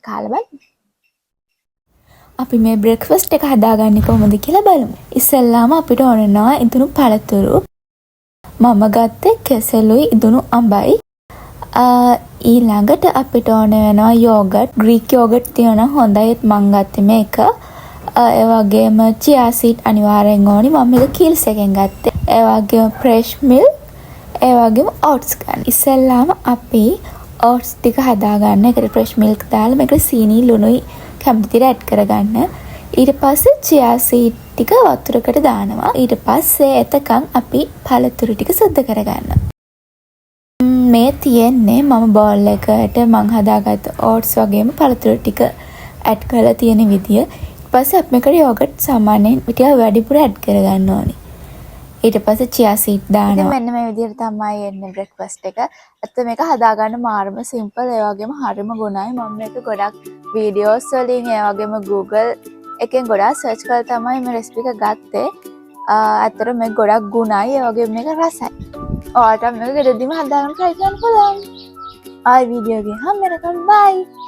අපි කාලා බලමු. අපි මේ බ්‍රෙක්ෆාස්ට් එක හදාගන්නේ කොහොමද කියලා බලමු. ඉස්සෙල්ලාම අපිට ඕන වෙනවා ඉදුණු පළතුරු. මම ගත්තේ කෙසෙලුයි ඉදුණු අඹයි. ඊළඟට අපිට ඕන වෙනවා යෝගට්. ග්‍රීක් යෝගට් තියෙනවා හොඳයි. මං ගත්තේ මේක. ඒ වගේම chia seed අනිවාර්යෙන් ඕනි. මම මේක කිල්ස් එකෙන් ගත්තේ. ඒ වගේම fresh milk. ඒ වගේම oats ගන්න. ඉස්සෙල්ලාම අපි oats ටික හදාගන්න. ඒකට fresh milk දාලා මේකට සීනි ලුණුයි කැමති විදිහට ඇඩ් කරගන්න. ඊට පස්සේ chia seed ටික වතුරකට දානවා. ඊට පස්සේ එතකන් අපි පළතුරු ටික සුද්ධ කරගන්නවා. මේ තියෙන්නේ මම බෝල් එකකට මං හදාගත්ත oats වගේම පළතුරු ටික ඇඩ් කරලා තියෙන විදිය. ඊට පස්සේ අපි මේකට යෝගට් සාමාන්‍යයෙන් ටිකක් වැඩිපුර ඇඩ් කරගන්න ඕනේ. ඊට පස්සේ chia seed දානවා. ඉතින් මෙන්න මේ විදිහට තමයි එන්නේ බ්‍රෙක්ෆාස්ට් එක. ඇත්ත මේක හදාගන්න මාර්ම සිම්පල් ඒ වගේම හරිම ගුණයි. මම මේක ගොඩක් වීඩියෝස් වලින් ඒ වගේම Google එකෙන් ගොඩාක් සර්ච් කරලා තමයි මේ රෙසිපි එක ගත්තේ. ඇත්තට මේක ගොඩක් ගුණයි ඒ වගේම මේක රසයි. ඔයාලට මේක ගෙදරදීම හදාගන්න try කරන්න පුළුවන්. ආයි වීඩියෝ එකෙන් හම්බ වෙනකම් bye.